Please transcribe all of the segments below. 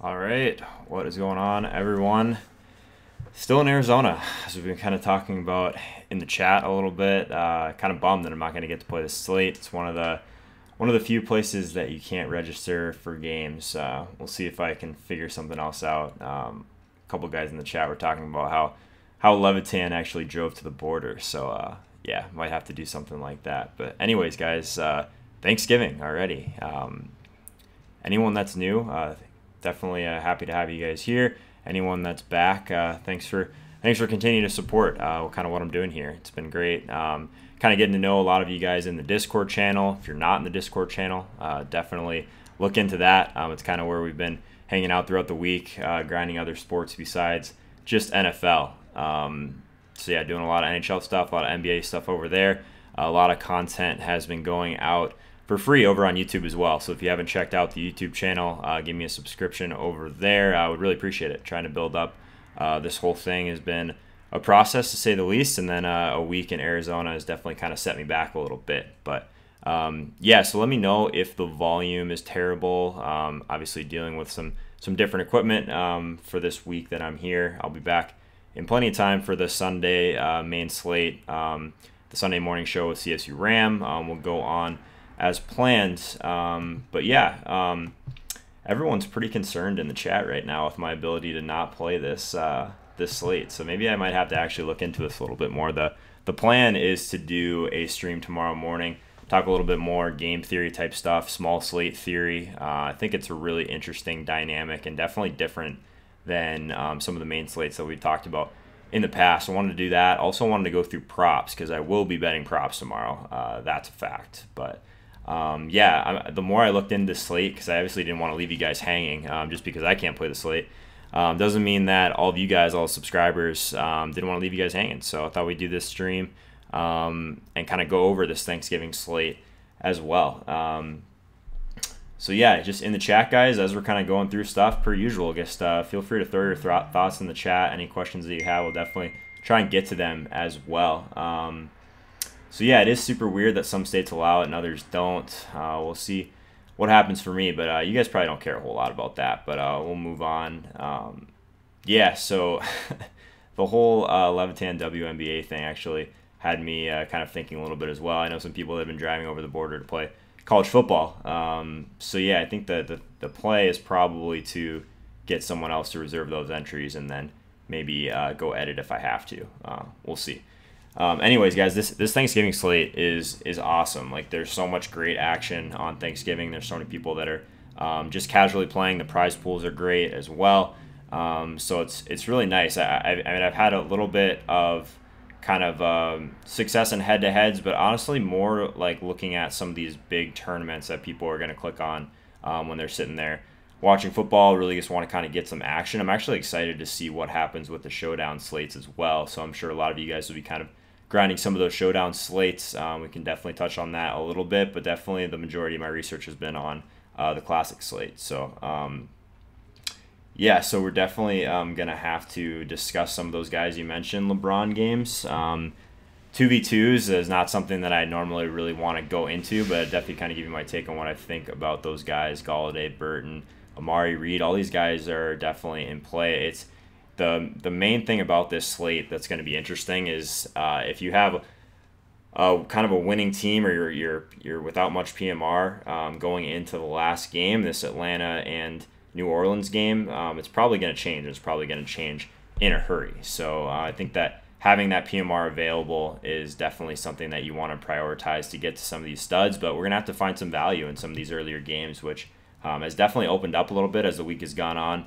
All right, what is going on, everyone? Still in Arizona, as we've been kind of talking about in the chat a little bit. Kind of bummed that I'm not going to get to play the slate. It's one of the few places that you can't register for games. We'll see if I can figure something else out. A couple guys in the chat were talking about how Levitan actually drove to the border. So yeah, might have to do something like that. But anyways, guys, Thanksgiving already. Anyone that's new, definitely happy to have you guys here. Anyone that's back, thanks for continuing to support kind of what I'm doing here. It's been great. Kind of getting to know a lot of you guys in the Discord channel. If you're not in the Discord channel, definitely look into that. It's kind of where we've been hanging out throughout the week, grinding other sports besides just NFL. So yeah, doing a lot of NHL stuff, a lot of NBA stuff over there. A lot of content has been going out for free over on YouTube as well. So if you haven't checked out the YouTube channel, give me a subscription over there. I would really appreciate it. Trying to build up this whole thing has been a process, to say the least, and then a week in Arizona has definitely kind of set me back a little bit. But yeah, so let me know if the volume is terrible. Obviously dealing with some different equipment for this week that I'm here. I'll be back in plenty of time for the Sunday main slate, the Sunday morning show with CSU Ram. We'll go on as planned. But yeah, everyone's pretty concerned in the chat right now with my ability to not play this slate. So maybe I might have to actually look into this a little bit more. The plan is to do a stream tomorrow morning, talk a little bit more game theory type stuff, small slate theory. I think it's a really interesting dynamic and definitely different than some of the main slates that we've talked about in the past. I wanted to do that. Also wanted to go through props because I will be betting props tomorrow. That's a fact. But yeah, the more I looked into the slate, because I obviously didn't want to leave you guys hanging just because I can't play the slate, doesn't mean that all of you guys, all the subscribers, didn't want to leave you guys hanging. So I thought we'd do this stream and kind of go over this Thanksgiving slate as well. So yeah, just in the chat, guys, as we're kind of going through stuff per usual, just feel free to throw your thoughts in the chat. Any questions that you have, we'll definitely try and get to them as well. So yeah, it is super weird that some states allow it and others don't. We'll see what happens for me, but you guys probably don't care a whole lot about that, but we'll move on. Yeah, so the whole Levitan WNBA thing actually had me kind of thinking a little bit as well. I know some people that have been driving over the border to play college football. So yeah, I think that the play is probably to get someone else to reserve those entries and then maybe go edit if I have to. We'll see. Anyways, guys, this Thanksgiving slate is awesome. Like, there's so much great action on Thanksgiving. There's so many people that are just casually playing. The prize pools are great as well. So it's really nice. I mean, I've had a little bit of kind of success in head-to-heads, but honestly more like looking at some of these big tournaments that people are going to click on when they're sitting there watching football. Really just want to kind of get some action. I'm actually excited to see what happens with the showdown slates as well. So I'm sure a lot of you guys will be kind of grinding some of those showdown slates. We can definitely touch on that a little bit, but definitely the majority of my research has been on the classic slate. So yeah, so we're definitely going to have to discuss some of those guys you mentioned, LeBron games. 2v2s is not something that I normally really want to go into, but I'd definitely kind of give you my take on what I think about those guys. Galladay, Burton, Amari Reed, all these guys are definitely in play. It's the main thing about this slate that's going to be interesting is if you have kind of a winning team, or you're without much PMR going into the last game, this Atlanta and New Orleans game, it's probably going to change. It's probably going to change in a hurry. So I think that having that PMR available is definitely something that you want to prioritize to get to some of these studs. But we're going to have to find some value in some of these earlier games, which has definitely opened up a little bit as the week has gone on.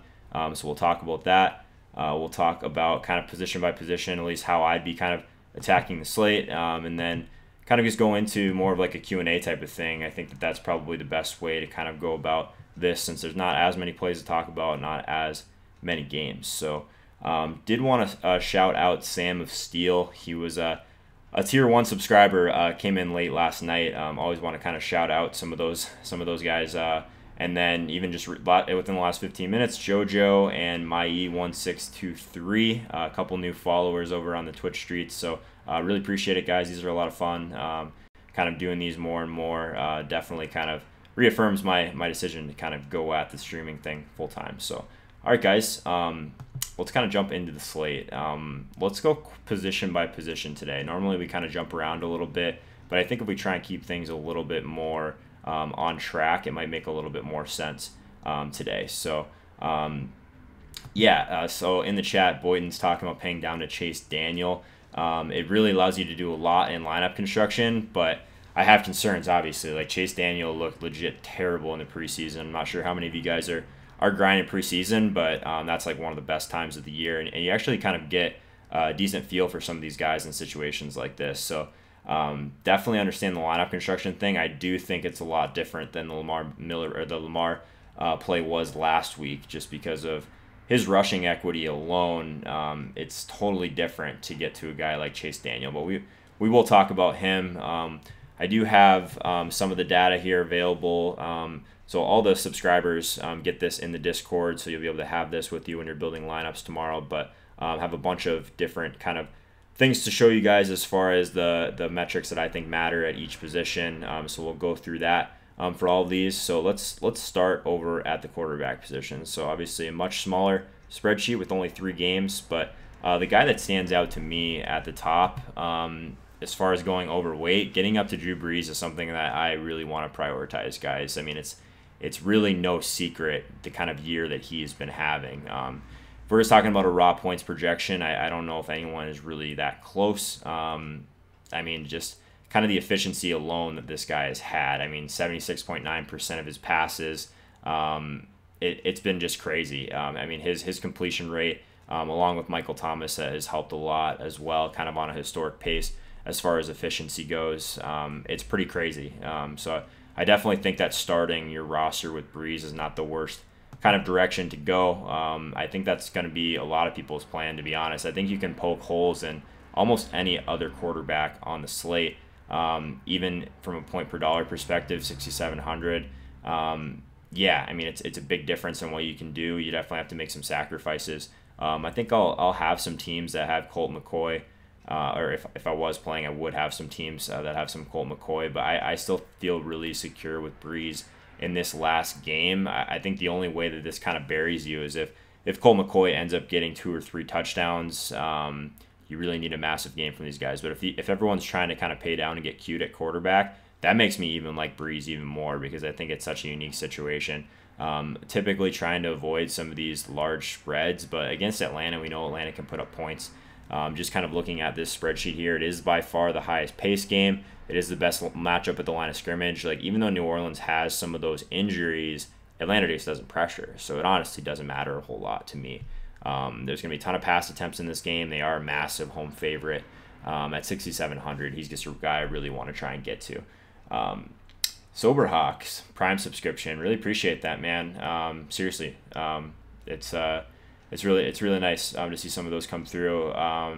So we'll talk about that. We'll talk about kind of position by position, at least how I'd be kind of attacking the slate, and then kind of just go into more of like a Q&A type of thing. I think that that's probably the best way to kind of go about this, since there's not as many plays to talk about, not as many games. So did want to shout out Sam of Steel. He was a tier 1 subscriber, came in late last night. Always want to kind of shout out some of those guys. And then even just within the last 15 minutes, JoJo and Mai1623, a couple new followers over on the Twitch streets. So really appreciate it, guys. These are a lot of fun. Kind of doing these more and more. Definitely kind of reaffirms my decision to kind of go at the streaming thing full time. So, all right, guys, let's kind of jump into the slate. Let's go position by position today. Normally we kind of jump around a little bit, but I think if we try and keep things a little bit more on track, it might make a little bit more sense today. So, so in the chat, Boyden's talking about paying down to Chase Daniel. It really allows you to do a lot in lineup construction, but I have concerns, obviously. Like, Chase Daniel looked legit terrible in the preseason. I'm not sure how many of you guys are grinding preseason, but that's like one of the best times of the year, and you actually kind of get a decent feel for some of these guys in situations like this. So definitely understand the lineup construction thing. I do think it's a lot different than the Lamar play was last week, just because of his rushing equity alone. It's totally different to get to a guy like Chase Daniel, but we will talk about him. I do have some of the data here available. So all the subscribers get this in the Discord, so you'll be able to have this with you when you're building lineups tomorrow. But have a bunch of different kind of things to show you guys as far as the metrics that I think matter at each position. So we'll go through that for all of these. So let's start over at the quarterback position. So obviously a much smaller spreadsheet with only 3 games, but the guy that stands out to me at the top, as far as going overweight, getting up to Drew Brees is something that I really want to prioritize, guys. I mean, it's really no secret the kind of year that he's been having. If we're just talking about a raw points projection, I don't know if anyone is really that close. I mean, just kind of the efficiency alone that this guy has had. I mean, 76.9% of his passes. It's been just crazy. I mean, his completion rate, along with Michael Thomas, has helped a lot as well, kind of on a historic pace as far as efficiency goes. It's pretty crazy. So I definitely think that starting your roster with Brees is not the worst kind of direction to go. I think that's going to be a lot of people's plan, to be honest. I think you can poke holes in almost any other quarterback on the slate, even from a point per dollar perspective, 6,700. Yeah, I mean, it's a big difference in what you can do. You definitely have to make some sacrifices. I think I'll have some teams that have Colt McCoy. Or if I was playing, I would have some teams that have some Colt McCoy, but I still feel really secure with Brees in this last game. I think the only way that this kind of buries you is if Colt McCoy ends up getting 2 or 3 touchdowns. You really need a massive game from these guys. But if everyone's trying to kind of pay down and get cute at quarterback, that makes me even like Brees even more, because I think it's such a unique situation. Typically trying to avoid some of these large spreads, but against Atlanta, we know Atlanta can put up points. Just kind of looking at this spreadsheet here, it is by far the highest pace game. It is the best matchup at the line of scrimmage. Like, even though New Orleans has some of those injuries, Atlanta just doesn't pressure. So it honestly doesn't matter a whole lot to me. There's going to be a ton of pass attempts in this game. They are a massive home favorite at 6,700. He's just a guy I really want to try and get to. Soberhawks, Prime subscription. Really appreciate that, man. Seriously. It's really nice to see some of those come through.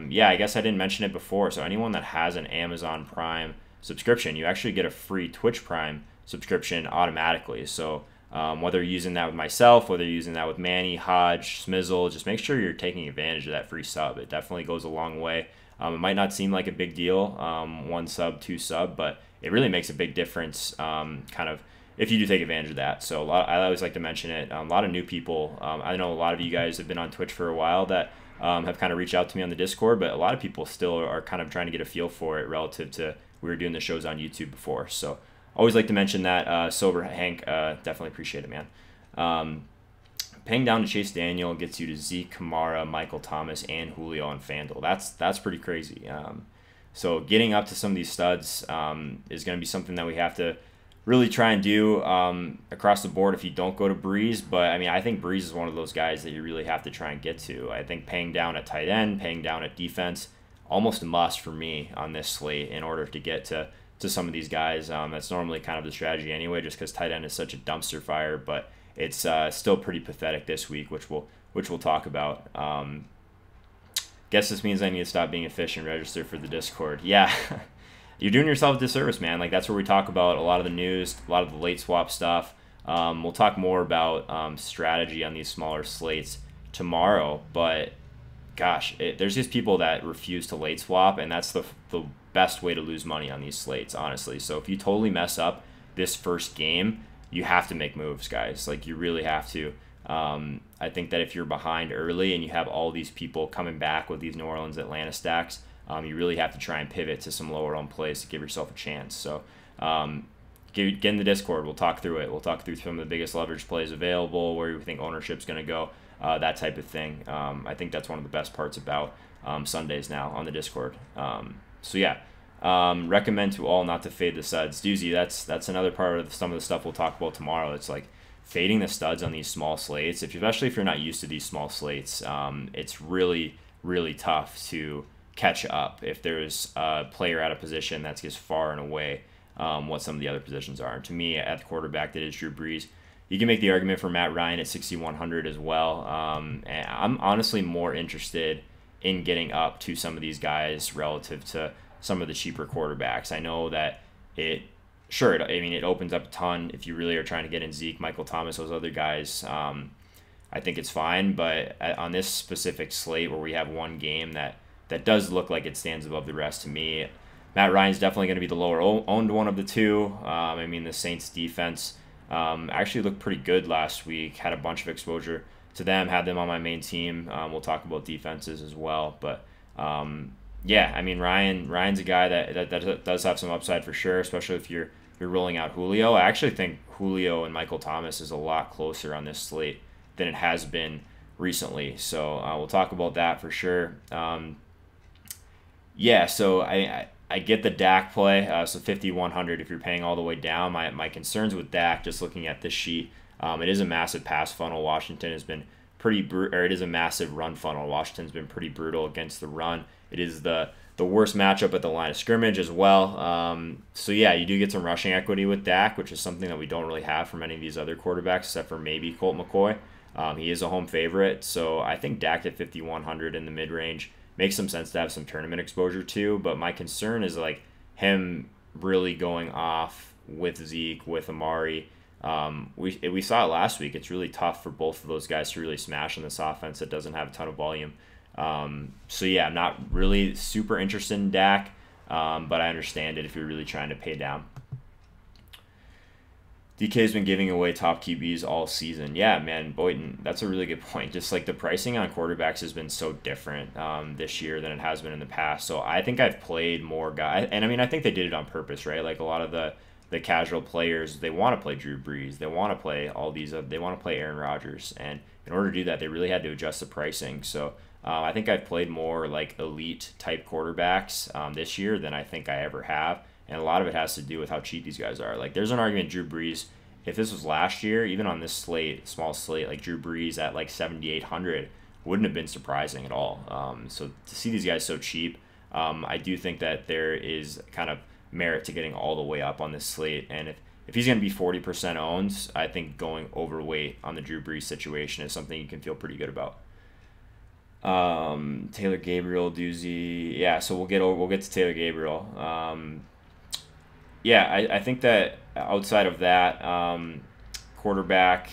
Yeah, I guess I didn't mention it before. So anyone that has an Amazon Prime subscription, you actually get a free Twitch Prime subscription automatically. So whether you're using that with myself, whether you're using that with Manny, Hodge, Smizzle, just make sure you're taking advantage of that free sub. It definitely goes a long way. It might not seem like a big deal, 1 sub, 2 sub, but it really makes a big difference kind of if you do take advantage of that. So I always like to mention it. A lot of new people, I know a lot of you guys have been on Twitch for a while that have kind of reached out to me on the Discord, but a lot of people still are kind of trying to get a feel for it relative to we were doing the shows on YouTube before. So always like to mention that. Sober Hank, definitely appreciate it, man. Paying down to Chase Daniel gets you to Zeke, Kamara, Michael Thomas, and Julio on FanDuel. That's pretty crazy. So getting up to some of these studs is going to be something that we have to really try and do across the board if you don't go to Brees. But, I mean, I think Brees is one of those guys that you really have to try and get to. I think paying down at tight end, paying down at defense, almost a must for me on this slate in order to get to some of these guys. That's normally kind of the strategy anyway, just because tight end is such a dumpster fire. But it's still pretty pathetic this week, which we'll talk about. Guess this means I need to stop being a fish and register for the Discord. Yeah. You're doing yourself a disservice, man. Like, that's where we talk about a lot of the news, a lot of the late swap stuff. We'll talk more about strategy on these smaller slates tomorrow. But, gosh, there's just people that refuse to late swap, and that's the best way to lose money on these slates, honestly. So if you totally mess up this first game, you have to make moves, guys. Like, you really have to. I think that if you're behind early and you have all these people coming back with these New Orleans Atlanta stacks, you really have to try and pivot to some lower owned plays to give yourself a chance. So get in the Discord. We'll talk through it. We'll talk through some of the biggest leverage plays available, where you think ownership's going to go, that type of thing. I think that's one of the best parts about Sundays now on the Discord. So yeah, recommend to all not to fade the studs. Doozy, that's another part of some of the stuff we'll talk about tomorrow. It's like fading the studs on these small slates, especially if you're not used to these small slates. It's really, really tough to catch up if there's a player at a position that's just far and away what some of the other positions are. And to me, at the quarterback, that is Drew Brees. You can make the argument for Matt Ryan at 6,100 as well. And I'm honestly more interested in getting up to some of these guys relative to some of the cheaper quarterbacks. I know that it opens up a ton if you really are trying to get in Zeke, Michael Thomas, those other guys. I think it's fine, but on this specific slate where we have one game that does look like it stands above the rest, to me, Matt Ryan's definitely going to be the lower owned one of the two. The Saints defense actually looked pretty good last week, had a bunch of exposure to them, had them on my main team. We'll talk about defenses as well, but Ryan's a guy that does have some upside for sure, especially if you're rolling out Julio. I actually think Julio and Michael Thomas is a lot closer on this slate than it has been recently, so we'll talk about that for sure. So I get the Dak play, so 5,100 if you're paying all the way down. My concerns with Dak, just looking at this sheet, it is a massive pass funnel. Washington has been it is a massive run funnel. Washington's been pretty brutal against the run. It is the worst matchup at the line of scrimmage as well. You do get some rushing equity with Dak, which is something that we don't really have from any of these other quarterbacks, except for maybe Colt McCoy. He is a home favorite, so I think Dak at 5,100 in the mid-range makes some sense to have some tournament exposure too, but my concern is like him really going off with Zeke, with Amari. We saw it last week. It's really tough for both of those guys to really smash in this offense that doesn't have a ton of volume. I'm not really super interested in Dak, but I understand it if you're really trying to pay down. DK's been giving away top QBs all season. Yeah, man, Boynton, that's a really good point. Just like the pricing on quarterbacks has been so different this year than it has been in the past. So I think I've played more guys, and I think they did it on purpose, right? Like a lot of the casual players, they want to play Drew Brees, they want to play all these, they want to play Aaron Rodgers, and in order to do that, they really had to adjust the pricing. So I think I've played more like elite type quarterbacks this year than I think I ever have. And a lot of it has to do with how cheap these guys are. Like, there's an argument Drew Brees, if this was last year, even on this slate, small slate, like Drew Brees at like 7,800 wouldn't have been surprising at all. So to see these guys so cheap, I do think that there is kind of merit to getting all the way up on this slate. And if he's going to be 40% owned, I think going overweight on the Drew Brees situation is something you can feel pretty good about. Taylor Gabriel, doozy. Yeah, so we'll get to Taylor Gabriel. I think that outside of that, quarterback,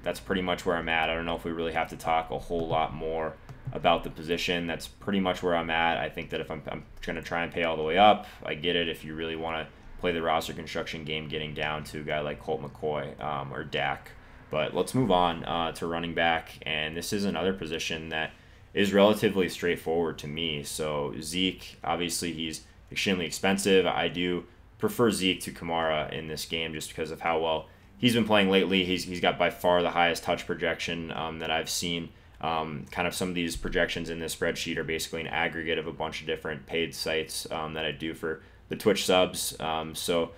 that's pretty much where I'm at. I don't know if we really have to talk a whole lot more about the position. That's pretty much where I'm at. I think that if I'm going to try and pay all the way up, I get it. If you really want to play the roster construction game, getting down to a guy like Colt McCoy or Dak. But let's move on to running back, and this is another position that is relatively straightforward to me. So Zeke, obviously he's extremely expensive. I do prefer Zeke to Kamara in this game just because of how well he's been playing lately. He's got by far the highest touch projection that I've seen. Kind of some of these projections in this spreadsheet are basically an aggregate of a bunch of different paid sites that I do for the Twitch subs. So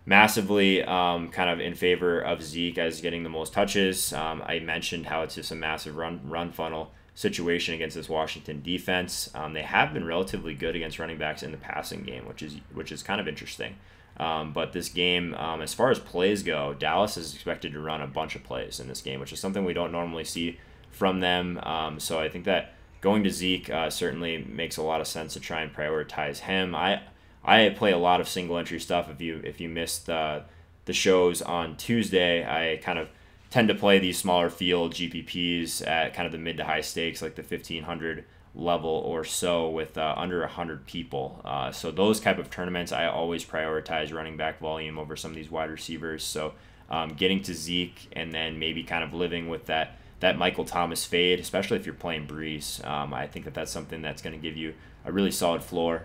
massively kind of in favor of Zeke as getting the most touches. I mentioned how it's just a massive run funnel situation against this Washington defense. They have been relatively good against running backs in the passing game, which is kind of interesting. But this game, as far as plays go, Dallas is expected to run a bunch of plays in this game, which is something we don't normally see from them. So I think that going to Zeke certainly makes a lot of sense to try and prioritize him. I play a lot of single entry stuff. If you missed the shows on Tuesday, I kind of tend to play these smaller field GPPs at kind of the mid to high stakes, like the 1,500 level or so with under 100 people. So those type of tournaments, I always prioritize running back volume over some of these wide receivers. So getting to Zeke and then maybe kind of living with that Michael Thomas fade, especially if you're playing Breeze. I think that that's something that's going to give you a really solid floor.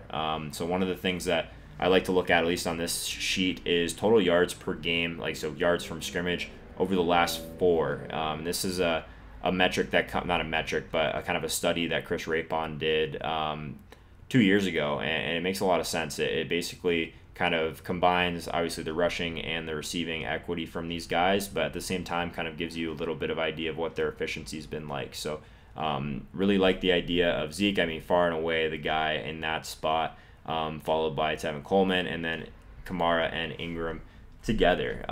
So one of the things that I like to look at least on this sheet, is total yards per game, so yards from scrimmage over the last 4. This is a metric that, not a metric, but a kind of a study that Chris Rapon did 2 years ago, and it makes a lot of sense. It basically kind of combines obviously the rushing and the receiving equity from these guys, but at the same time kind of gives you a little bit of idea of what their efficiency's been like. So really like the idea of Zeke. I mean, far and away the guy in that spot, followed by Tevin Coleman, and then Kamara and Ingram together.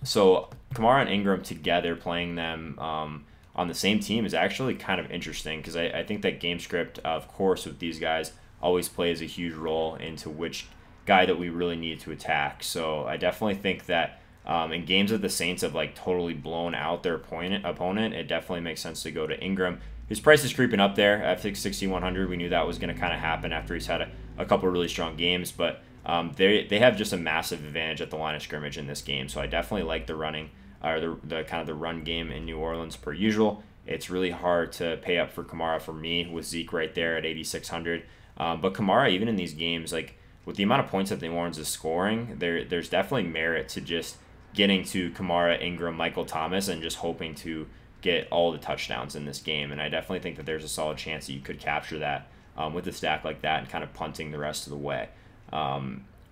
So Kamara and Ingram together, playing them on the same team, is actually kind of interesting, because I think that game script, of course, with these guys always plays a huge role into which guy that we really need to attack. So I definitely think that in games that the Saints have totally blown out their opponent, it definitely makes sense to go to Ingram. His price is creeping up there at 6,100. We knew that was going to kind of happen after he's had a couple of really strong games, but they have just a massive advantage at the line of scrimmage in this game. So I definitely like the running, or the kind of the run game in New Orleans per usual. It's really hard to pay up for Kamara for me with Zeke right there at 8,600. But Kamara, even in these games, with the amount of points that New Orleans is scoring, there's definitely merit to just getting to Kamara, Ingram, Michael Thomas, and just hoping to get all the touchdowns in this game. And I definitely think that there's a solid chance that you could capture that with a stack like that and kind of punting the rest of the way.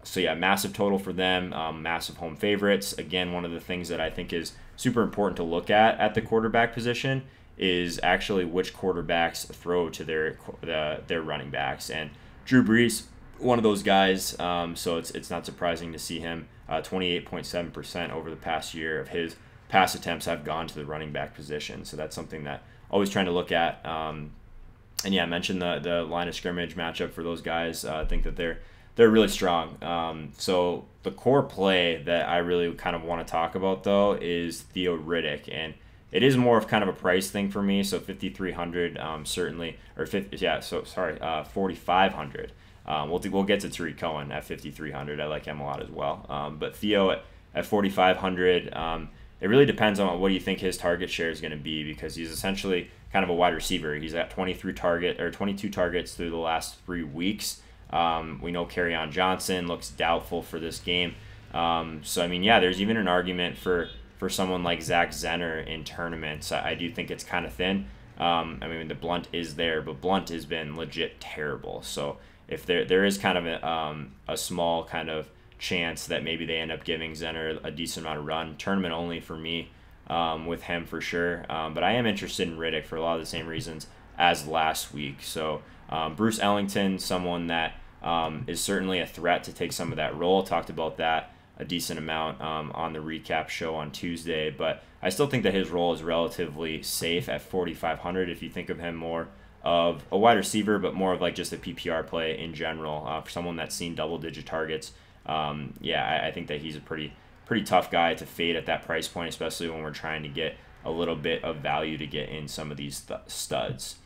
So yeah, massive total for them, massive home favorites. Again, one of the things that I think is super important to look at the quarterback position is actually which quarterbacks throw to their running backs. And Drew Brees, one of those guys, so it's not surprising to see him 28.7% over the past year of his pass attempts have gone to the running back position. So that's something that always trying to look at. And yeah, I mentioned the line of scrimmage matchup for those guys. I think that they're really strong. So the core play that I really kind of want to talk about, though, is Theo Riddick, and it is more of kind of a price thing for me. So 5,300 certainly, or 4,500. We'll get to Tariq Cohen at 5,300. I like him a lot as well. But Theo at 4,500. It really depends on what do you think his target share is going to be, because he's essentially kind of a wide receiver. He's at 22 targets through the last 3 weeks. We know Kerryon Johnson looks doubtful for this game. So I mean, yeah, there's even an argument for someone like Zach Zenner in tournaments. I do think it's kind of thin. I mean, the Blunt is there, but Blunt has been legit terrible. So if there is kind of a small kind of chance that maybe they end up giving Zenner a decent amount of run, tournament only for me with him for sure. But I am interested in Riddick for a lot of the same reasons as last week. So Bruce Ellington, someone that is certainly a threat to take some of that role. Talked about that a decent amount on the recap show on Tuesday, but I still think that his role is relatively safe at 4,500 if you think of him more of a wide receiver, but more of just a PPR play in general for someone that's seen double-digit targets. Yeah, I think that he's a pretty tough guy to fade at that price point, especially when we're trying to get a little bit of value to get in some of these studs.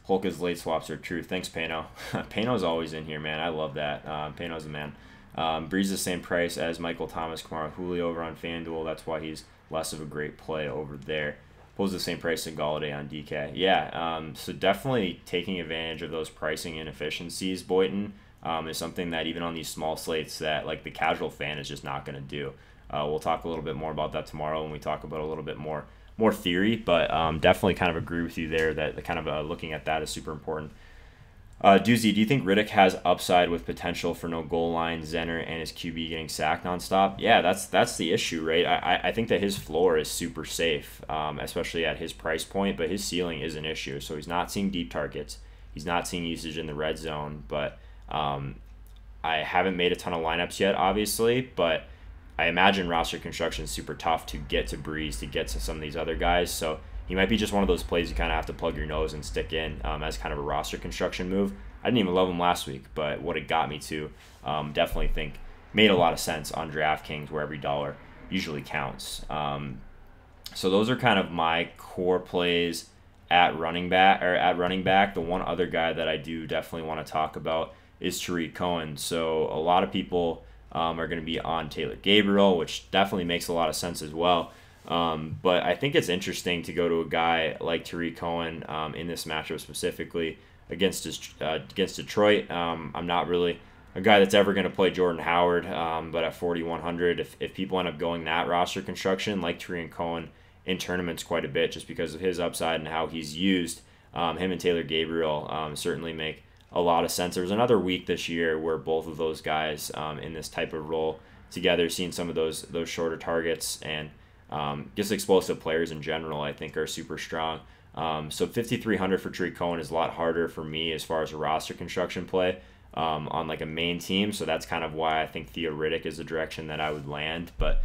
Holka's late swaps are true. Thanks, Pano. Pano's always in here, man. I love that. Pano's the man. Breeze the same price as Michael Thomas, Kamara, Julio over on FanDuel. That's why he's less of a great play over there. Pulls the same price as Galladay on DK. Yeah, so definitely taking advantage of those pricing inefficiencies, Boynton, is something that even on these small slates that the casual fan is just not going to do. We'll talk a little bit more about that tomorrow when we talk about a little bit more theory, but definitely kind of agree with you there that kind of looking at that is super important. Doozy, do you think Riddick has upside with potential for no goal line, Zenner, and his QB getting sacked nonstop? Yeah, that's the issue, right? I think that his floor is super safe, especially at his price point, but his ceiling is an issue. So he's not seeing deep targets. He's not seeing usage in the red zone, but I haven't made a ton of lineups yet, obviously, but I imagine roster construction is super tough to get to Breeze, to get to some of these other guys. So he might be just one of those plays you kind of have to plug your nose and stick in as kind of a roster construction move. I didn't even love him last week, but what it got me to definitely think made a lot of sense on DraftKings, where every dollar usually counts. So those are kind of my core plays at running back. The one other guy that I do definitely want to talk about is Tariq Cohen. So a lot of people are going to be on Taylor Gabriel, which definitely makes a lot of sense as well. But I think it's interesting to go to a guy like Tariq Cohen in this matchup specifically against Detroit. I'm not really a guy that's ever going to play Jordan Howard, but at 4,100, if people end up going that roster construction, like Tariq Cohen in tournaments quite a bit, just because of his upside and how he's used, him and Taylor Gabriel certainly make a lot of sense. There was another week this year where both of those guys in this type of role together, seeing some of those shorter targets and just explosive players in general, I think are super strong. So 5,300 for Tariq Cohen is a lot harder for me as far as a roster construction play on like a main team. So that's kind of why I think Theo Riddick is the direction that I would land. But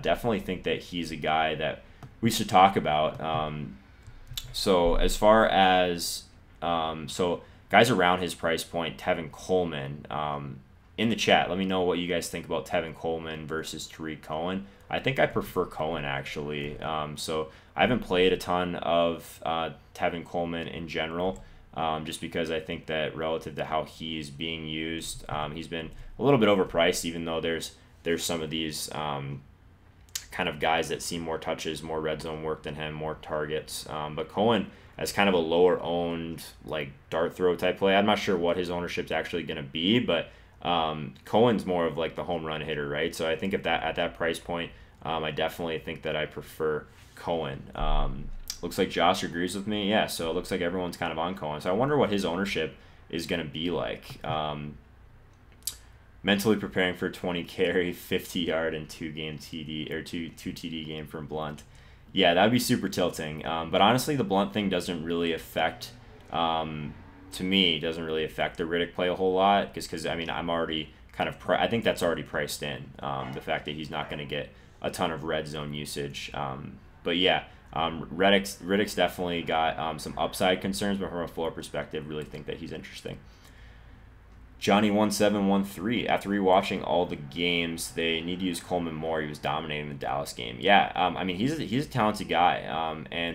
definitely think that he's a guy that we should talk about. So as far as guys around his price point, Tevin Coleman, in the chat, let me know what you guys think about Tevin Coleman versus Tariq Cohen. I think I prefer Cohen, actually. So I haven't played a ton of Tevin Coleman in general, just because I think that relative to how he's being used, he's been a little bit overpriced, even though there's some of these kind of guys that see more touches, more red zone work than him, more targets. But Cohen as kind of a lower owned, like dart throw type play. I'm not sure what his ownership's actually going to be, but Cohen's more of like the home run hitter, right? So I think at that price point, I definitely think that I prefer Cohen. Looks like Josh agrees with me. Yeah, so it looks like everyone's kind of on Cohen. So I wonder what his ownership is going to be like. Mentally preparing for 20 carry, 50 yard, and 2-game TD or two TD game from Blunt. Yeah, that would be super tilting. But honestly, the Blunt thing doesn't really affect, to me, doesn't really affect the Riddick play a whole lot. Because I mean, I'm already kind of, I think that's already priced in, the fact that he's not going to get a ton of red zone usage. But yeah, Riddick's definitely got some upside concerns, but from a floor perspective, really think that he's interesting. Johnny1713, after rewatching all the games, they need to use Coleman more. He was dominating the Dallas game. Yeah, I mean, he's a talented guy.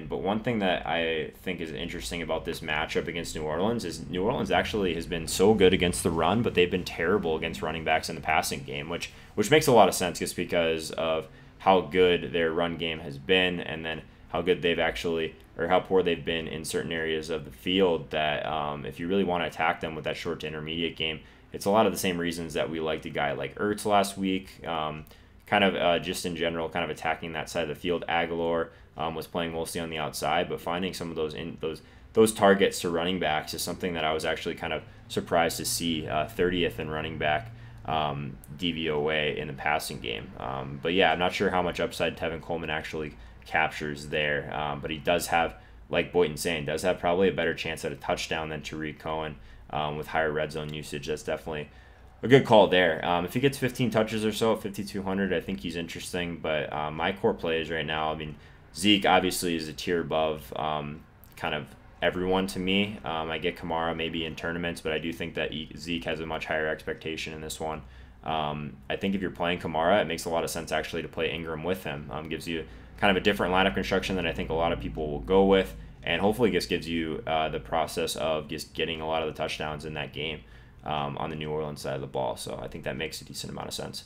But one thing that I think is interesting about this matchup against New Orleans is New Orleans actually has been so good against the run, but they've been terrible against running backs in the passing game, which makes a lot of sense just because of how good their run game has been, and then how good they've actually, or how poor they've been in certain areas of the field, that if you really want to attack them with that short to intermediate game, it's a lot of the same reasons that we liked a guy like Ertz last week, just in general, kind of attacking that side of the field. Aguilar was playing mostly on the outside, but finding some of those targets to running backs is something that I was actually kind of surprised to see. 30th in running back DVOA in the passing game. But yeah, I'm not sure how much upside Tevin Coleman actually captures there, but he does have, like Boynton's saying, does have probably a better chance at a touchdown than Tariq Cohen with higher red zone usage. That's definitely a good call there. If he gets 15 touches or so at 5,200, I think he's interesting, but my core plays right now, I mean, Zeke obviously is a tier above kind of everyone to me. I get Kamara maybe in tournaments, but I do think that Zeke has a much higher expectation in this one. I think if you're playing Kamara, it makes a lot of sense actually to play Ingram with him. Gives you kind of a different lineup construction than I think a lot of people will go with, and hopefully just gives you the process of just getting a lot of the touchdowns in that game on the New Orleans side of the ball. So I think that makes a decent amount of sense.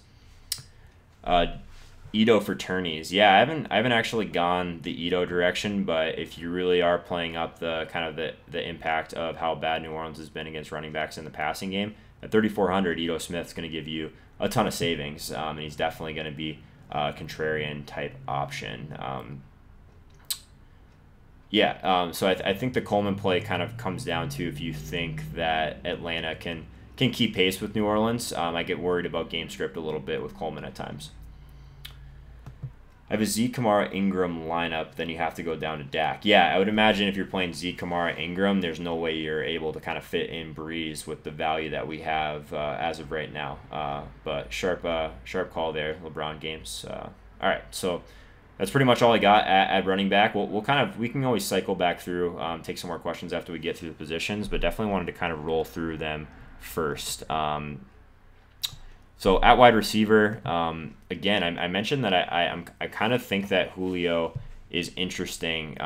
Ito for tourneys. Yeah, I haven't actually gone the Ito direction, but if you really are playing up the kind of the impact of how bad New Orleans has been against running backs in the passing game, at 3,400, Ito Smith's going to give you a ton of savings, and he's definitely going to be a contrarian type option. So I think the Coleman play kind of comes down to if you think that Atlanta can keep pace with New Orleans. I get worried about game script a little bit with Coleman at times. I have a Zeke, Kamara, Ingram lineup, then you have to go down to Dak. Yeah, I would imagine if you're playing Zeke, Kamara, Ingram, there's no way you're able to kind of fit in Breeze with the value that we have as of right now. But sharp call there, LeBron games. All right, so that's pretty much all I got at running back. We can always cycle back through, take some more questions after we get through the positions, but definitely wanted to kind of roll through them first. So at wide receiver, again, I mentioned that I kind of think that Julio is interesting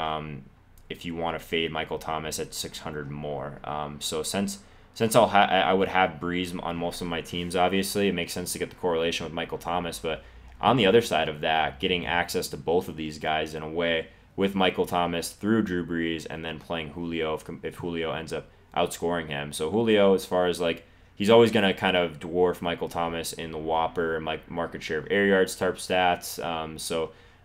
if you want to fade Michael Thomas at 600 more. So since since I would have Breeze on most of my teams, obviously, it makes sense to get the correlation with Michael Thomas. But on the other side of that, getting access to both of these guys in a way with Michael Thomas through Drew Brees and then playing Julio if Julio ends up outscoring him. So Julio, as far as like, he's always going to kind of dwarf Michael Thomas in the Whopper and market share of air yards type stats.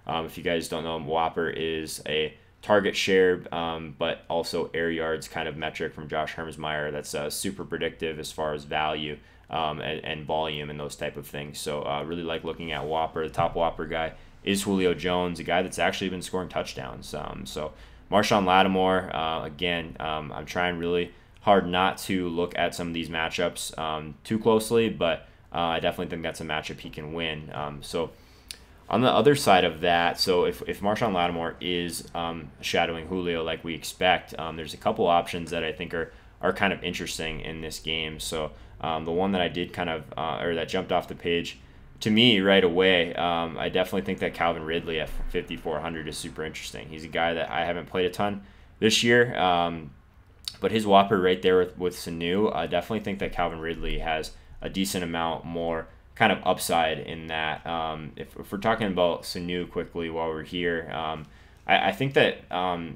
If you guys don't know, Whopper is a target share, but also air yards kind of metric from Josh Hermsmeyer that's super predictive as far as value and volume and those type of things. So really like looking at Whopper. The top Whopper guy is Julio Jones, a guy that's actually been scoring touchdowns. So Marshawn Lattimore, again, I'm trying really hard not to look at some of these matchups too closely, but I definitely think that's a matchup he can win. So on the other side of that, so if Marshawn Lattimore is shadowing Julio like we expect, there's a couple options that I think are kind of interesting in this game. So the one that I did kind of, or that jumped off the page to me right away, I definitely think that Calvin Ridley at 5,400 is super interesting. He's a guy that I haven't played a ton this year, but his Whopper right there with Sanu, I definitely think that Calvin Ridley has a decent amount more kind of upside in that. If we're talking about Sanu quickly while we're here, I think that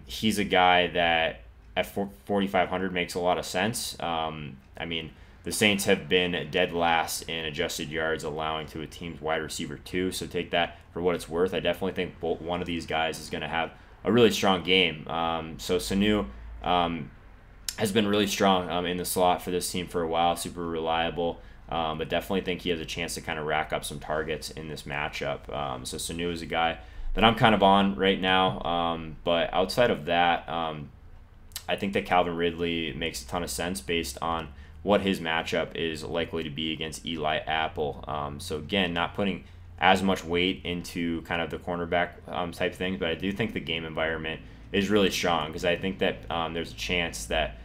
he's a guy that at 4,500 makes a lot of sense. I mean, the Saints have been dead last in adjusted yards allowing to a team's wide receiver 2, so take that for what it's worth. I definitely think one of these guys is going to have a really strong game. So Sanu has been really strong in the slot for this team for a while, super reliable, but definitely think he has a chance to kind of rack up some targets in this matchup. So Sanu is a guy that I'm kind of on right now, but outside of that, I think that Calvin Ridley makes a ton of sense based on what his matchup is likely to be against Eli Apple. So again, not putting as much weight into kind of the cornerback type things, but I do think the game environment is really strong because I think that there's a chance that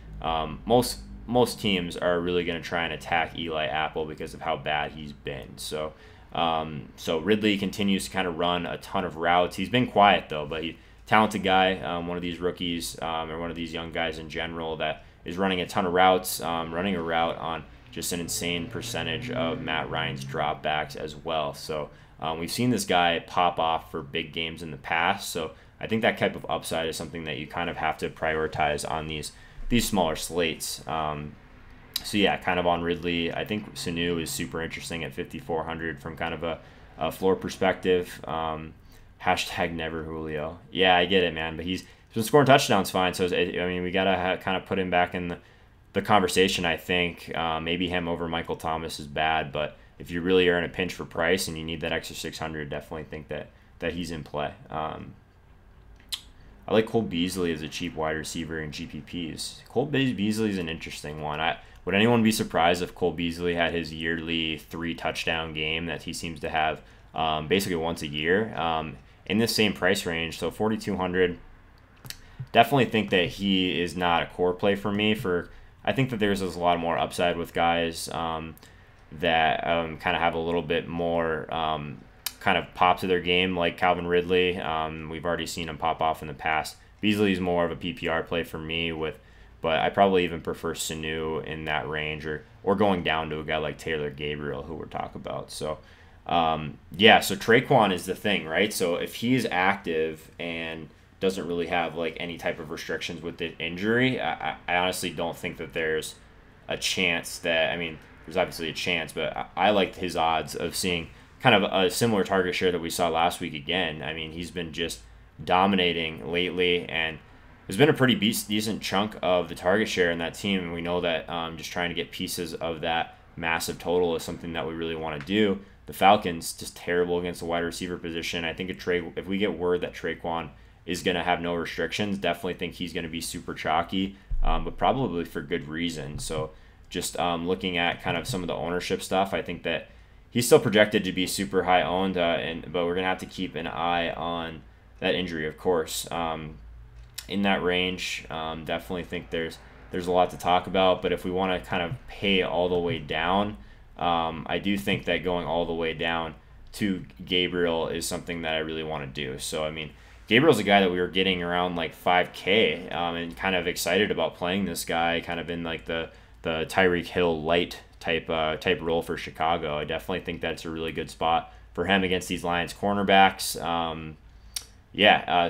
most teams are really going to try and attack Eli Apple because of how bad he's been. So Ridley continues to kind of run a ton of routes. He's been quiet though, but he's a talented guy, one of these rookies or one of these young guys in general that is running a ton of routes, running a route on just an insane percentage of Matt Ryan's dropbacks as well. So we've seen this guy pop off for big games in the past. So I think that type of upside is something that you kind of have to prioritize on these smaller slates. So yeah, kind of on Ridley. I think Sanu is super interesting at 5,400 from kind of a floor perspective. Hashtag never Julio. Yeah, I get it, man, but he's been scoring touchdowns fine. So I mean, we gotta kind of put him back in the conversation. I think maybe him over Michael Thomas is bad, but if you really are in a pinch for price and you need that extra 600, definitely think that he's in play. I like Cole Beasley as a cheap wide receiver in GPPs. Cole Beasley is an interesting one. Would anyone be surprised if Cole Beasley had his yearly 3-touchdown game that he seems to have basically once a year in this same price range? So 4,200. Definitely think that he is not a core play for me. I think that there's a lot more upside with guys that kind of have a little bit more kind of pop to their game, like Calvin Ridley. We've already seen him pop off in the past. Beasley is more of a PPR play for me, but I probably even prefer Sanu in that range, or going down to a guy like Taylor Gabriel, who we're talking about. So so Traquan is the thing, right? So if he is active and doesn't really have like any type of restrictions with the injury, I honestly don't think that there's a chance that, I mean, there's obviously a chance, but I liked his odds of seeing kind of a similar target share that we saw last week again. I mean, he's been just dominating lately, and there's been a pretty decent chunk of the target share in that team, and we know that just trying to get pieces of that massive total is something that we really want to do. The Falcons, just terrible against the wide receiver position. I think if we get word that Traquan is going to have no restrictions, definitely think he's going to be super chalky, but probably for good reason. So just looking at kind of some of the ownership stuff, I think that he's still projected to be super high owned, but we're going to have to keep an eye on that injury, of course. In that range, definitely think there's a lot to talk about, but if we want to kind of pay all the way down, I do think that going all the way down to Gabriel is something that I really want to do. So, I mean, Gabriel's a guy that we were getting around like 5K and kind of excited about playing this guy kind of in like the the Tyreek Hill light type role for Chicago. I definitely think that's a really good spot for him against these Lions cornerbacks.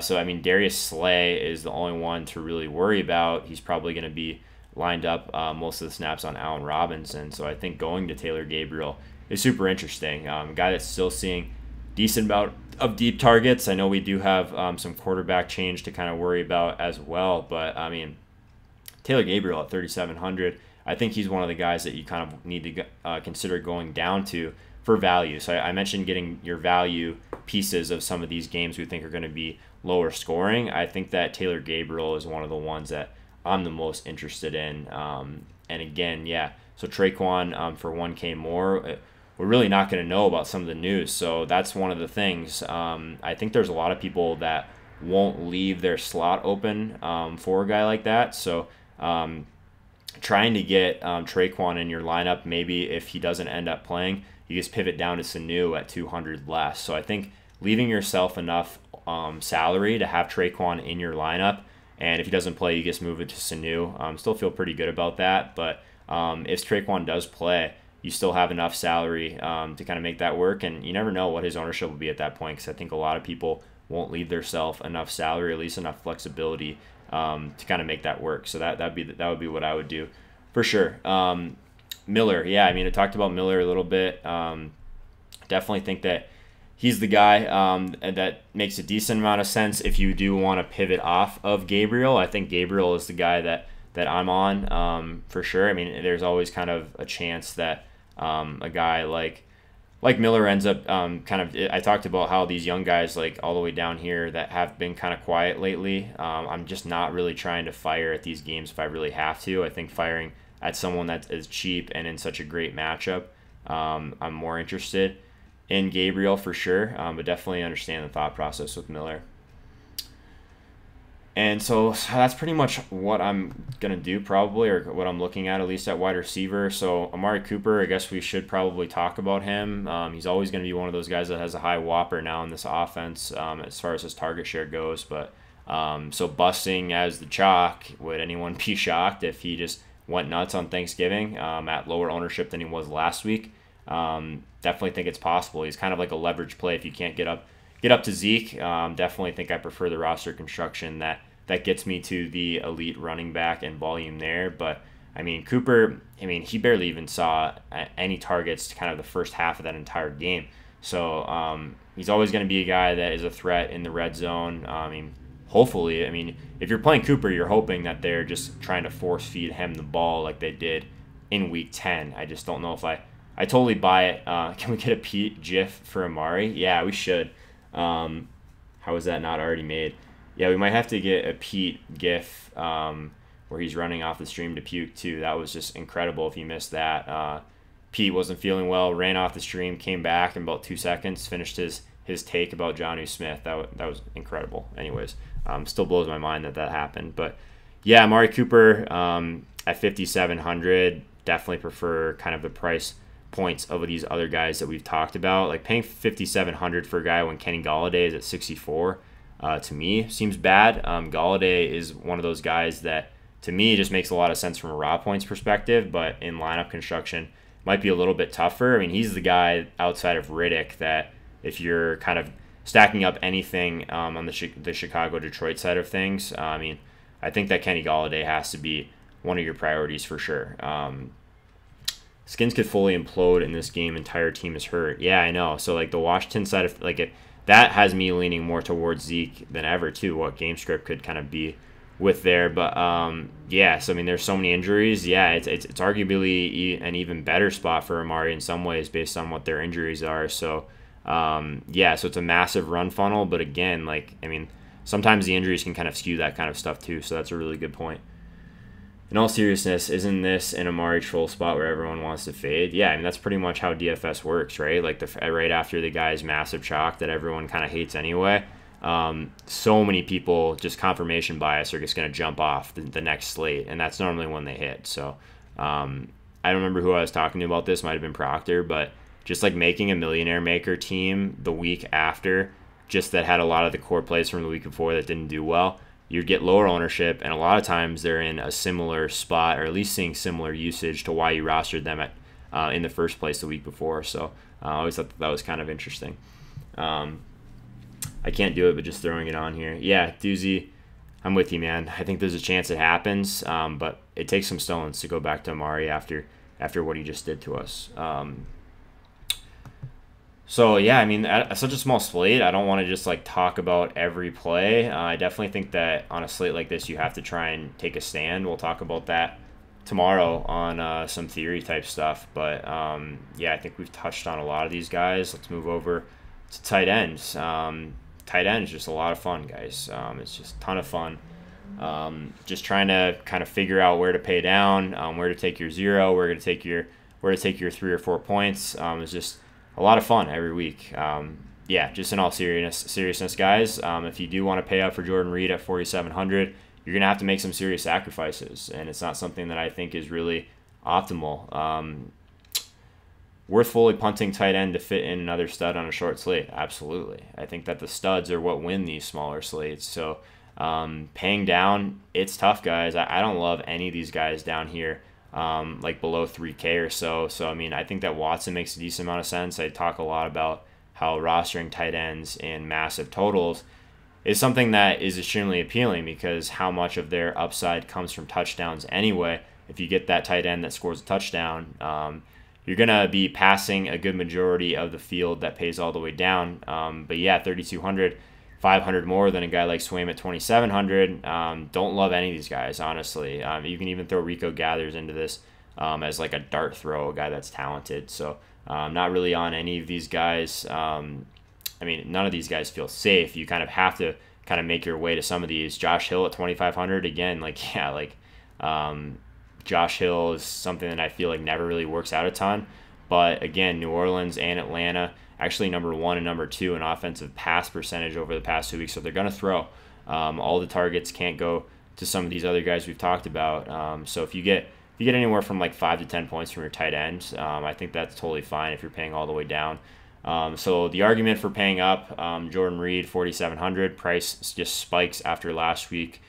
So I mean, Darius Slay is the only one to really worry about. He's probably going to be lined up most of the snaps on Allen Robinson. So I think going to Taylor Gabriel is super interesting. A guy that's still seeing decent amount of deep targets. I know we do have some quarterback change to kind of worry about as well, but I mean, Taylor Gabriel at 3,700, I think he's one of the guys that you kind of need to consider going down to for value. So I mentioned getting your value pieces of some of these games we think are going to be lower scoring. I think that Taylor Gabriel is one of the ones that I'm the most interested in. And again, so Traquan for 1K more, we're really not going to know about some of the news. So that's one of the things. I think there's a lot of people that won't leave their slot open for a guy like that. So trying to get Traquan in your lineup, maybe if he doesn't end up playing, you just pivot down to Sanu at 200 less. So I think leaving yourself enough salary to have Traquan in your lineup, and if he doesn't play, you just move it to Sanu. Still feel pretty good about that, but if Traquan does play, you still have enough salary to kind of make that work, and you never know what his ownership will be at that point, because I think a lot of people won't leave themselves enough salary, at least enough flexibility to kind of make that work. So that would be what I would do for sure. Miller, I mean, I talked about Miller a little bit. Definitely think that he's the guy that makes a decent amount of sense if you do want to pivot off of Gabriel. I think Gabriel is the guy that I'm on for sure. I mean, there's always kind of a chance that a guy like Miller ends up I talked about how these young guys like all the way down here that have been kind of quiet lately. I'm just not really trying to fire at these games if I really have to. I think firing at someone that is cheap and in such a great matchup, I'm more interested in Gabriel for sure, but definitely understand the thought process with Miller. And so that's pretty much what I'm going to do probably, or what I'm looking at least at wide receiver. So Amari Cooper, I guess we should probably talk about him. He's always going to be one of those guys that has a high whopper now in this offense as far as his target share goes. But so busting as the chalk, would anyone be shocked if he just went nuts on Thanksgiving at lower ownership than he was last week? Definitely think it's possible. He's kind of like a leverage play if you can't get up to Zeke. Definitely think I prefer the roster construction that gets me to the elite running back and volume there. But I mean, Cooper, he barely even saw any targets kind of the first half of that entire game. So he's always going to be a guy that is a threat in the red zone. Hopefully, if you're playing Cooper, you're hoping that they're just trying to force feed him the ball like they did in week 10. I just don't know if I totally buy it. Can we get a Pete GIF for Amari? Yeah, we should. How is that not already made? Yeah, we might have to get a Pete GIF where he's running off the stream to puke too. That was just incredible if you missed that. Pete wasn't feeling well, ran off the stream, came back in about 2 seconds, finished his take about Jonnu Smith. That was incredible. Anyways, still blows my mind that happened. But yeah, Amari Cooper at 5,700, definitely prefer kind of the price points of these other guys that we've talked about. Like paying 5,700 for a guy when Kenny Golladay is at 64, to me seems bad. Golladay is one of those guys that to me just makes a lot of sense from a raw points perspective, but in lineup construction might be a little bit tougher. He's the guy outside of Riddick that if you're kind of stacking up anything on the Chicago-Detroit side of things, I think that Kenny Golladay has to be one of your priorities for sure. Skins could fully implode in this game. Entire team is hurt. Yeah, I know. So like the Washington side of that has me leaning more towards Zeke than ever too. What game script could kind of be with there, but so there's so many injuries. Yeah, it's arguably an even better spot for Amari in some ways based on what their injuries are. So so it's a massive run funnel, but again, sometimes the injuries can kind of skew that kind of stuff too. So that's a really good point. In all seriousness, isn't this an Amari troll spot where everyone wants to fade? Yeah, that's pretty much how DFS works, right? Like right after the guy's massive chalk that everyone kind of hates anyway. So many people, just confirmation bias, are just going to jump off the next slate, and that's normally when they hit. So I don't remember who I was talking to about this. Might have been Proctor, but just like making a Millionaire Maker team the week after, just that had a lot of the core plays from the week before that didn't do well. you get lower ownership, and a lot of times they're in a similar spot, or at least seeing similar usage to why you rostered them at in the first place the week before. So I always thought that was kind of interesting. I can't do it, but just throwing it on here. Yeah, Doozy, I'm with you, man. I think there's a chance it happens, but it takes some stones to go back to Amari after what he just did to us. So yeah, I mean, at such a small slate, I don't want to just like talk about every play. I definitely think that on a slate like this, you have to try and take a stand. We'll talk about that tomorrow on some theory type stuff. But yeah, I think we've touched on a lot of these guys. Let's move over to tight ends. Tight end is just a lot of fun, guys. It's just a ton of fun. Just trying to kind of figure out where to pay down, where to take your 0, where to take your 3 or 4 points. It's just a lot of fun every week. Yeah, just in all seriousness, guys. If you do want to pay up for Jordan Reed at 4,700, you're gonna have to make some serious sacrifices, and it's not something that I think is really optimal. Worth fully punting tight end to fit in another stud on a short slate? Absolutely. I think that the studs are what win these smaller slates. So paying down, it's tough, guys. I don't love any of these guys down here, like below 3K or so. So, I mean, I think that Watson makes a decent amount of sense. I talk a lot about how rostering tight ends in massive totals is something that is extremely appealing because how much of their upside comes from touchdowns anyway. If you get that tight end that scores a touchdown, you're going to be passing a good majority of the field that pays all the way down. But yeah, 3,200, 500 more than a guy like Swaim at 2,700. Don't love any of these guys, honestly. You can even throw Rico Gathers into this as like a dart throw, a guy that's talented. So not really on any of these guys. I mean, none of these guys feel safe. You kind of have to kind of make your way to some of these. Josh Hill at 2,500, again, like, yeah, like Josh Hill is something that I feel like never really works out a ton. But again, New Orleans and Atlanta, actually number 1 and number 2 in offensive pass percentage over the past 2 weeks. So they're going to throw. All the targets can't go to some of these other guys we've talked about. So if you get anywhere from like 5 to 10 points from your tight end, I think that's totally fine if you're paying all the way down. So the argument for paying up, Jordan Reed, 4,700, price just spikes after last week,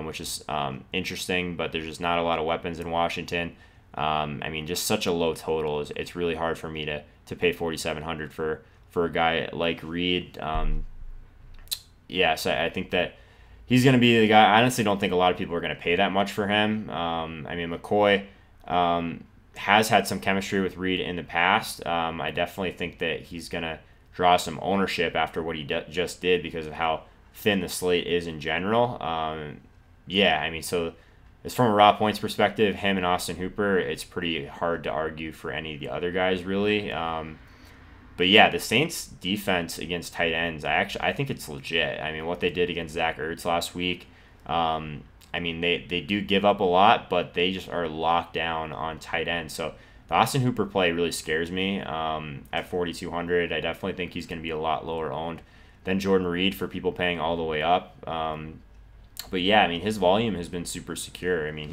which is interesting, but there's just not a lot of weapons in Washington. I mean, just such a low total. It's really hard for me to pay 4,700 for a guy like Reed. Yeah, so I think that he's going to be the guy. I honestly don't think a lot of people are going to pay that much for him. I mean, McCoy has had some chemistry with Reed in the past. I definitely think that he's going to draw some ownership after what he just did because of how thin the slate is in general. Yeah, I mean, so as from a raw points perspective, him and Austin Hooper, it's pretty hard to argue for any of the other guys, really. But yeah, the Saints' defense against tight ends, I think it's legit. I mean, what they did against Zach Ertz last week, I mean, they do give up a lot, but they just are locked down on tight end. So the Austin Hooper play really scares me at 4,200. I definitely think he's going to be a lot lower owned than Jordan Reed for people paying all the way up. But yeah, I mean, his volume has been super secure. I mean,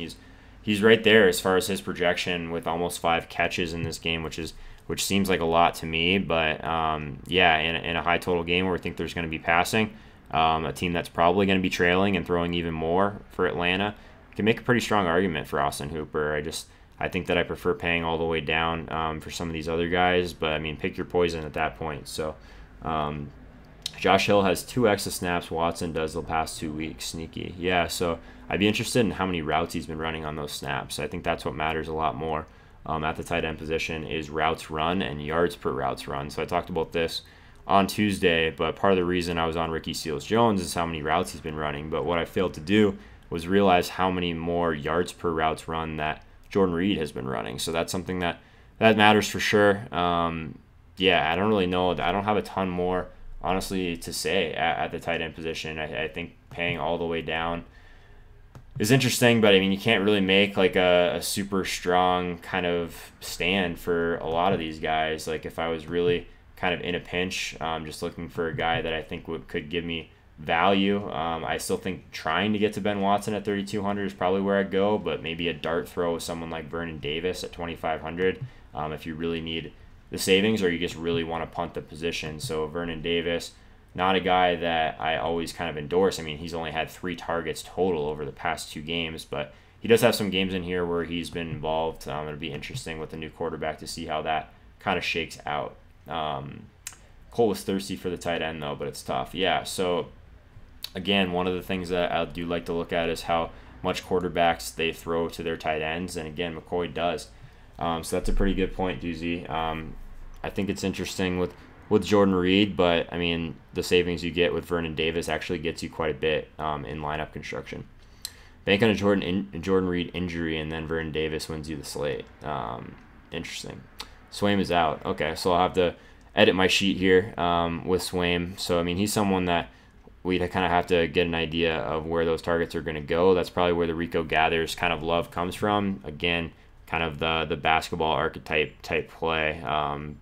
he's right there as far as his projection with almost 5 catches in this game, which seems like a lot to me. But yeah, in a high total game where I think there's going to be passing, a team that's probably going to be trailing and throwing even more for Atlanta, can make a pretty strong argument for Austin Hooper. I think that I prefer paying all the way down for some of these other guys, but I mean, pick your poison at that point. So Josh Hill has 2x the snaps Watson does the past 2 weeks. Sneaky. Yeah, so I'd be interested in how many routes he's been running on those snaps. I think that's what matters a lot more at the tight end position is routes run and yards per routes run. So I talked about this on Tuesday, but part of the reason I was on Ricky Seals-Jones is how many routes he's been running. But what I failed to do was realize how many more yards per routes run that Jordan Reed has been running. So that's something that matters for sure. Yeah, I don't really know. I don't have a ton more, honestly, to say at the tight end position. I think paying all the way down is interesting, but I mean, you can't really make like a super strong kind of stand for a lot of these guys. Like if I was really kind of in a pinch, just looking for a guy that I think could give me value. I still think trying to get to Ben Watson at 3,200 is probably where I'd go, but maybe a dart throw with someone like Vernon Davis at 2,500 if you really need the savings or you just really want to punt the position. So Vernon Davis, not a guy that I always kind of endorse. I mean, he's only had 3 targets total over the past 2 games, but he does have some games in here where he's been involved. It'll be interesting with the new quarterback to see how that kind of shakes out. Cole was thirsty for the tight end, though, but it's tough. Yeah, so again, one of the things that I do like to look at is how much quarterbacks they throw to their tight ends, and again, McCoy does. So that's a pretty good point, Doozy. I think it's interesting with Jordan Reed, but I mean, the savings you get with Vernon Davis actually gets you quite a bit in lineup construction. Bank on a Jordan Reed injury, and then Vernon Davis wins you the slate. Interesting. Swaim is out. Okay, so I'll have to edit my sheet here with Swaim. So, I mean, he's someone that we'd kind of have to get an idea of where those targets are going to go. That's probably where the Rico Gathers kind of love comes from. Again, kind of the basketball archetype type play.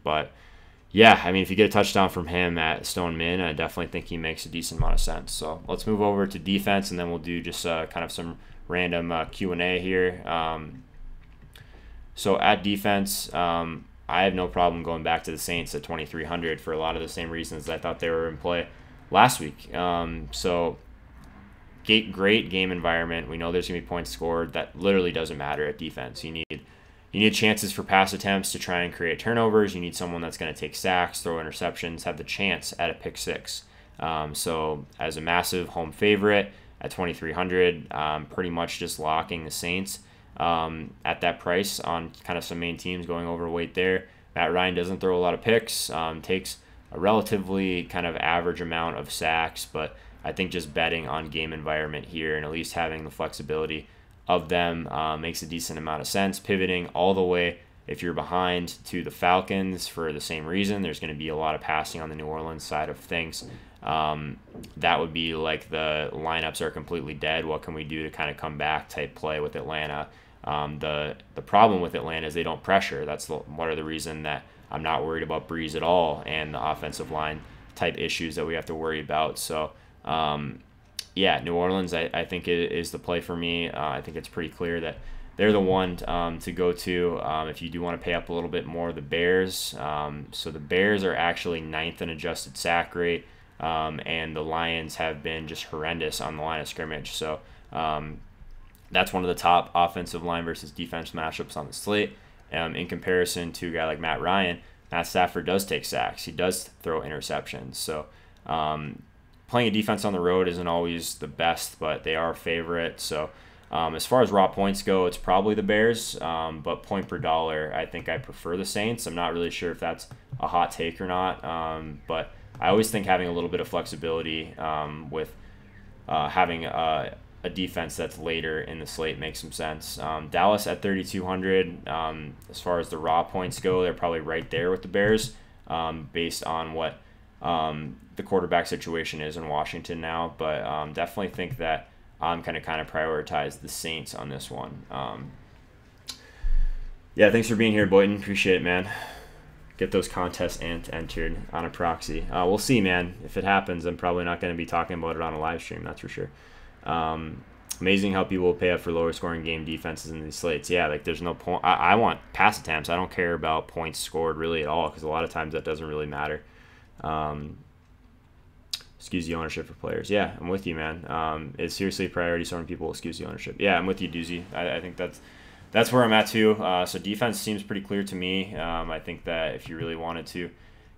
But, yeah, I mean, if you get a touchdown from him at Stone Min, I definitely think he makes a decent amount of sense. So let's move over to defense, and then we'll do just kind of some random Q&A here. So at defense, I have no problem going back to the Saints at 2,300 for a lot of the same reasons I thought they were in play last week. So great game environment. We know there's going to be points scored. That literally doesn't matter at defense. You need chances for pass attempts to try and create turnovers. You need someone that's going to take sacks, throw interceptions, have the chance at a pick six. So as a massive home favorite at 2,300, pretty much just locking the Saints at that price on kind of some main teams going overweight there. Matt Ryan doesn't throw a lot of picks, takes a relatively kind of average amount of sacks, but I think just betting on game environment here and at least having the flexibility of them makes a decent amount of sense. Pivoting all the way, if you're behind, to the Falcons for the same reason. There's going to be a lot of passing on the New Orleans side of things. That would be like the lineups are completely dead. What can we do to kind of come back type play with Atlanta? The problem with Atlanta is they don't pressure. That's part of the reason that I'm not worried about Breeze at all and the offensive line type issues that we have to worry about. So, yeah, New Orleans, I think it is the play for me. I think it's pretty clear that they're the one to go to if you do want to pay up a little bit more. The Bears, so the Bears are actually 9th in adjusted sack rate, and the Lions have been just horrendous on the line of scrimmage. So that's one of the top offensive line versus defense matchups on the slate. In comparison to a guy like Matt Ryan, Matt Stafford does take sacks. He does throw interceptions. So playing a defense on the road isn't always the best, but they are a favorite. So as far as raw points go, it's probably the Bears, but point per dollar, I think I prefer the Saints. I'm not really sure if that's a hot take or not, but I always think having a little bit of flexibility with having a defense that's later in the slate makes some sense. Dallas at 3,200, as far as the raw points go, they're probably right there with the Bears based on what the quarterback situation is in Washington now, but definitely think that I'm kind of prioritize the Saints on this one. Yeah, thanks for being here, Boyden. Appreciate it, man. Get those contests entered on a proxy. We'll see, man. If it happens, I'm probably not going to be talking about it on a live stream, that's for sure. Amazing how people will pay up for lower scoring game defenses in these slates. Yeah, like there's no point. I want pass attempts. I don't care about points scored really at all because a lot of times that doesn't really matter. Excuse the ownership for players. Yeah, I'm with you, man. It's seriously a priority so many people will excuse the ownership. Yeah, I'm with you, Doozy. I think that's where I'm at too. So defense seems pretty clear to me. I think that if you really wanted to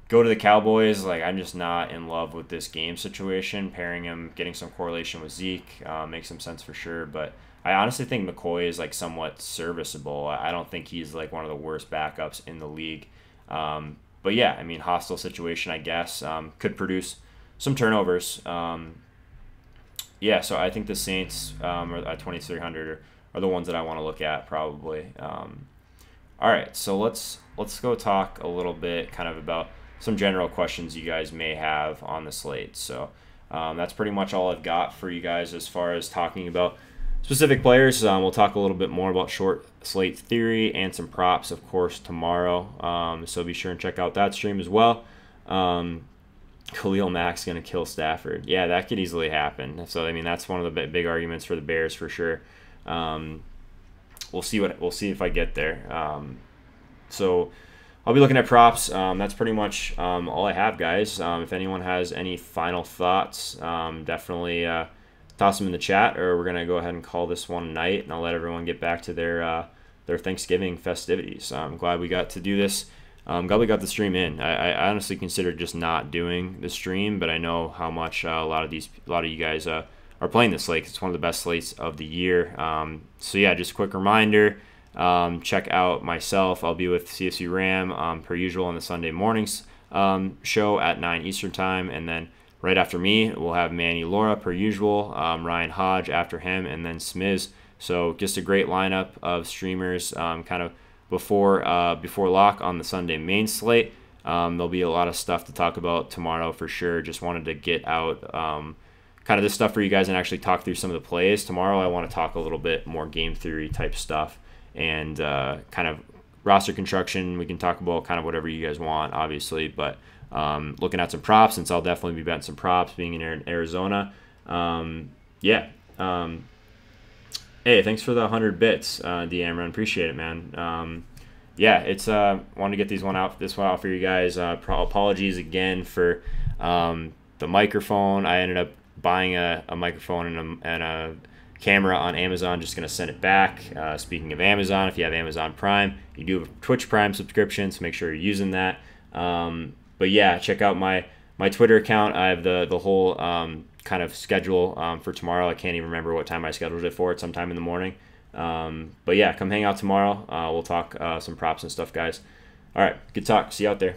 go to the Cowboys, like I'm just not in love with this game situation. Pairing him, getting some correlation with Zeke makes some sense for sure. But I honestly think McCoy is like somewhat serviceable. I don't think he's like one of the worst backups in the league. But yeah, I mean, hostile situation, I guess, could produce some turnovers. Yeah, so I think the Saints at 2,300 are the ones that I want to look at probably. All right, so let's go talk a little bit kind of about some general questions you guys may have on the slate. So that's pretty much all I've got for you guys as far as talking about specific players. We'll talk a little bit more about short slate theory and some props, of course, tomorrow. So be sure and check out that stream as well. Khalil Mack's going to kill Stafford. Yeah, that could easily happen. So, I mean, that's one of the big arguments for the Bears for sure. We'll see if I get there. So I'll be looking at props. That's pretty much all I have, guys. If anyone has any final thoughts, definitely toss them in the chat, or we're gonna go ahead and call this one a night, and I'll let everyone get back to their Thanksgiving festivities. I'm glad we got to do this. Glad we got the stream in. I honestly considered just not doing the stream, but I know how much a lot of you guys are playing this slate. It's one of the best slates of the year. So yeah, just a quick reminder. Check out myself. I'll be with CFC Ram per usual on the Sunday mornings show at 9 Eastern time, and then right after me we'll have Manny Laura per usual, Ryan Hodge after him, and then Smiz. So just a great lineup of streamers kind of before lock on the Sunday main slate. There'll be a lot of stuff to talk about tomorrow for sure. Just wanted to get out kind of this stuff for you guys and actually talk through some of the plays. Tomorrow I want to talk a little bit more game theory type stuff and kind of roster construction. We can talk about kind of whatever you guys want, obviously, but looking at some props, since I'll definitely be betting some props being in Arizona. Hey, thanks for the 100 bits, D'Amron. Appreciate it, man. It's wanted to get this one out for you guys. Apologies again for the microphone. I ended up buying a microphone and a camera on Amazon. Just gonna send it back. Speaking of Amazon, if you have Amazon Prime, you do have a Twitch Prime subscription, so make sure you're using that. But yeah, check out my Twitter account. I have the whole kind of schedule for tomorrow. I can't even remember what time I scheduled it for. It's sometime in the morning. But yeah, come hang out tomorrow. We'll talk some props and stuff, guys. All right, good talk. See you out there.